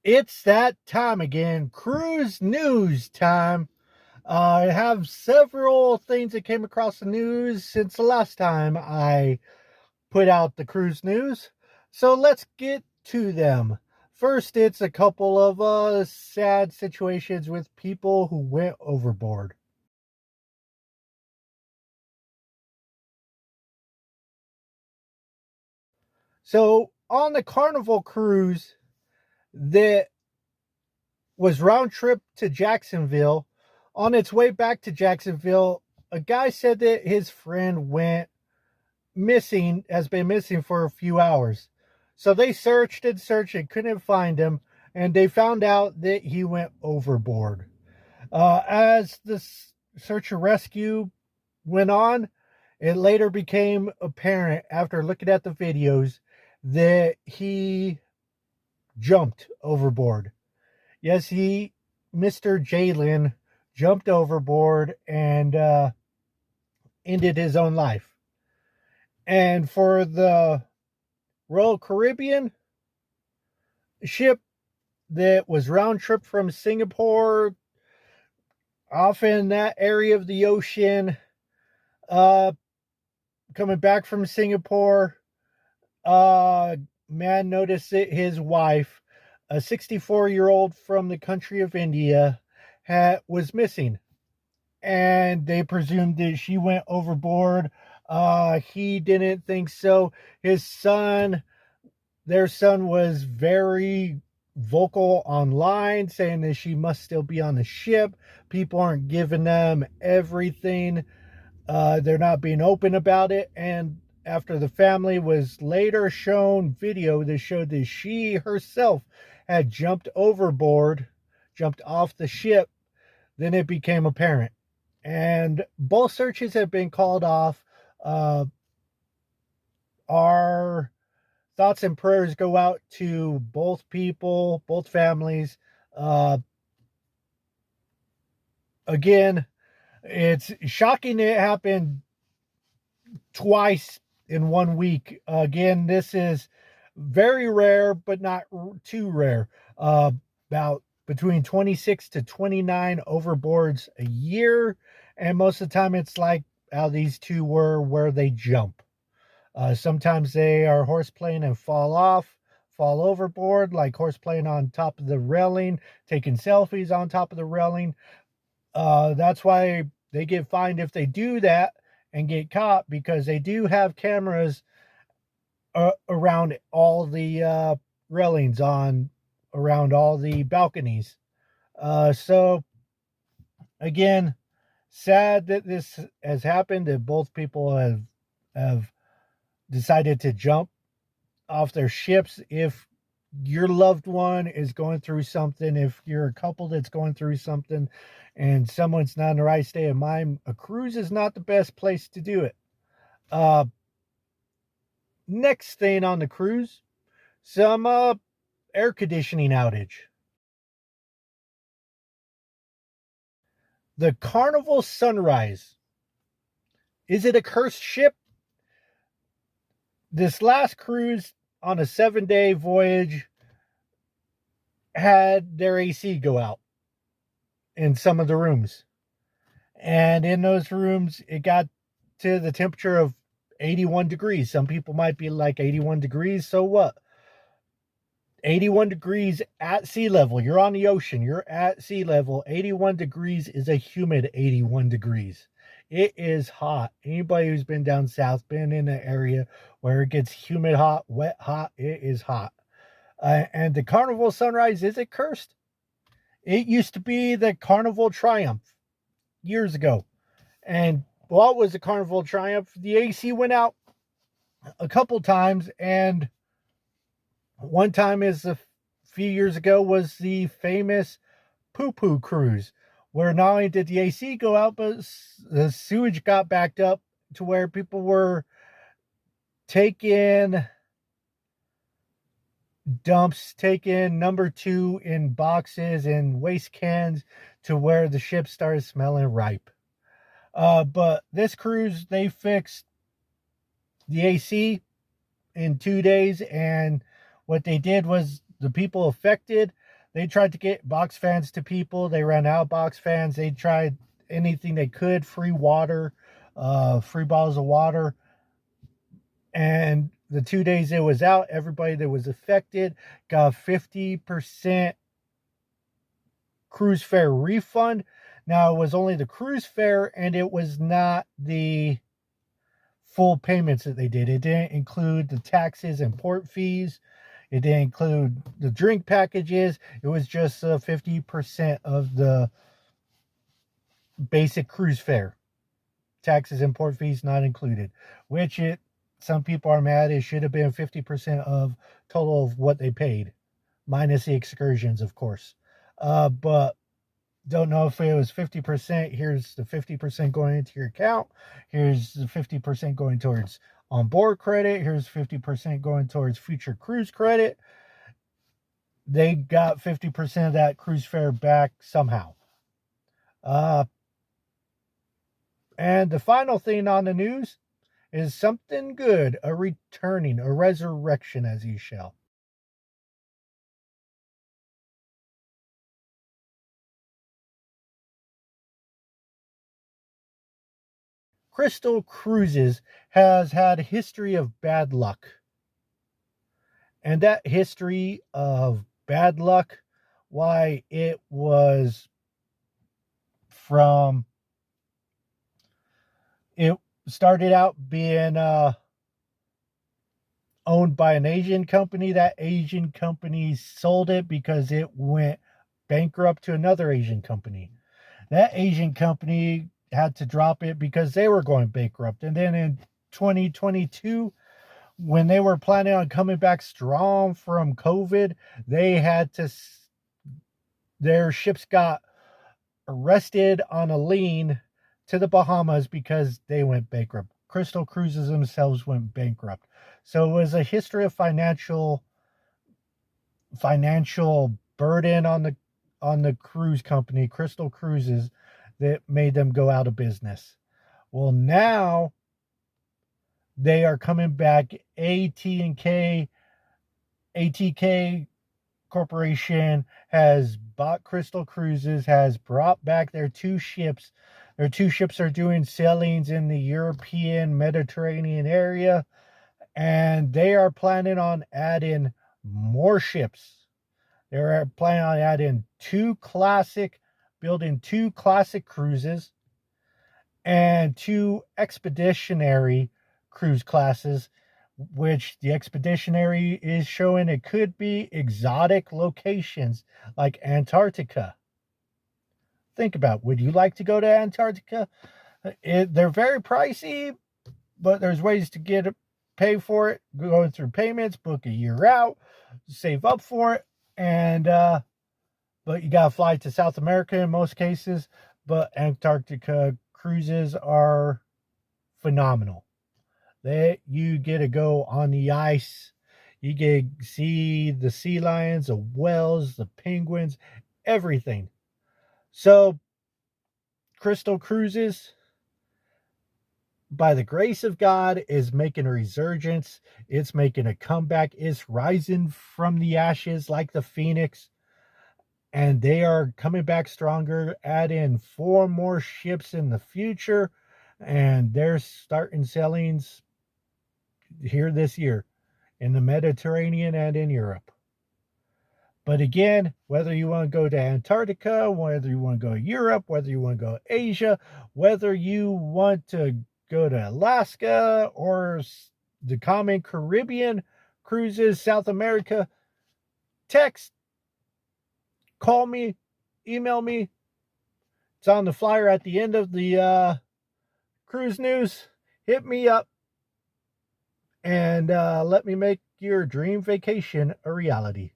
It's that time again, cruise news time. I have several things that came across the news since the last time I put out the cruise news. So let's get to them. First, it's a couple of sad situations with people who went overboard. So on the Carnival cruise that was round trip to Jacksonville, on its way back to Jacksonville, a guy said that his friend went missing, has been missing for a few hours. So they searched and searched and couldn't find him, and they found out that he went overboard. As the search and rescue went on, it later became apparent after looking at the videos that he jumped overboard. Yes, Mr. Jalen, jumped overboard and ended his own life. And for the Royal Caribbean ship that was round trip from Singapore, off in that area of the ocean, uh, coming back from Singapore, man noticed that his wife, a 64-year-old from the country of India, was missing. And they presumed that she went overboard. He didn't think so. Their son was very vocal online, saying that she must still be on the ship. People aren't giving them everything. They're not being open about it. And after the family was later shown video that showed that she herself had jumped overboard, jumped off the ship, then it became apparent. And both searches have been called off. Our thoughts and prayers go out to both people, both families. Uh, Again, it's shocking it happened twice in 1 week. Again, this is very rare, but not too rare. About between 26 to 29 overboards a year. And most of the time, it's like how these two were, where they jump. Sometimes they are horseplaying and fall overboard, like horseplaying on top of the railing, taking selfies on top of the railing. That's why they get fined if they do that and get caught, because they do have cameras around all the railings around all the balconies. So again, sad that this has happened, that both people have decided to jump off their ships. If your loved one is going through something, if you're a couple that's going through something and someone's not in the right state of mind, a cruise is not the best place to do it. Next thing on the cruise, some air conditioning outage. The Carnival Sunrise. Is it a cursed ship? This last cruise on a 7-day voyage had their AC go out in some of the rooms. And in those rooms, it got to the temperature of 81 degrees. Some people might be like, 81 degrees, so what? 81 degrees at sea level. You're on the ocean. You're at sea level. 81 degrees is a humid 81 degrees. It is hot. Anybody who's been down south, been in an area where it gets humid hot, wet hot, it is hot. And the Carnival Sunrise, is it cursed? It used to be the Carnival Triumph years ago. And what was the Carnival Triumph? The AC went out a couple times, and one time is a few years ago was the famous Poo Poo Cruise, where not only did the AC go out, but the sewage got backed up to where people were taking dumps, taking number 2 in boxes and waste cans, to where the ship started smelling ripe. But this cruise, they fixed the AC in 2 days, and what they did was the people affected, They tried to get box fans to people. They ran out of box fans. They tried anything they could, free water, free bottles of water. And the 2 days it was out, everybody that was affected got 50% cruise fare refund. Now, it was only the cruise fare, and it was not the full payments that they did. It didn't include the taxes and port fees. It didn't include the drink packages. It was just 50% of the basic cruise fare. Taxes and port fees not included, which some people are mad. It should have been 50% of total of what they paid, minus the excursions, of course. But don't know if it was 50%. Here's the 50% going into your account. Here's the 50% going towards onboard credit. Here's 50% going towards future cruise credit. They got 50% of that cruise fare back somehow. And the final thing on the news is something good, a returning, a resurrection, as ye shall. Crystal Cruises has had a history of bad luck. And that history of bad luck, why it was from, it started out being owned by an Asian company. That Asian company sold it because it went bankrupt to another Asian company. That Asian company had to drop it because they were going bankrupt. And then in 2022, when they were planning on coming back strong from COVID, their ships got arrested on a lien to the Bahamas because they went bankrupt. Crystal Cruises themselves went bankrupt. So it was a history of financial burden on the cruise company, Crystal Cruises, that made them go out of business. Well, now they are coming back. ATK Corporation has bought Crystal Cruises, has brought back their 2 ships. Their 2 ships are doing sailings in the European Mediterranean area, and they are planning on adding more ships. They're planning on adding building 2 classic cruises and 2 expeditionary cruise classes, which the expeditionary is showing it could be exotic locations like Antarctica. Think about, would you like to go to Antarctica? They're very pricey, but there's ways to pay for it, going through payments, book a year out, save up for it, and but you gotta fly to South America in most cases. But Antarctica cruises are phenomenal. You get to go on the ice. You get to see the sea lions, the whales, the penguins, everything. So Crystal Cruises, by the grace of God, is making a resurgence. It's making a comeback. It's rising from the ashes like the phoenix. And they are coming back stronger, add in 4 more ships in the future. And they're starting sailings here this year in the Mediterranean and in Europe. But again, whether you want to go to Antarctica, whether you want to go to Europe, whether you want to go to Asia, whether you want to go to Alaska or the common Caribbean cruises, South America, text, call me, email me. It's on the flyer at the end of the cruise news. Hit me up and let me make your dream vacation a reality.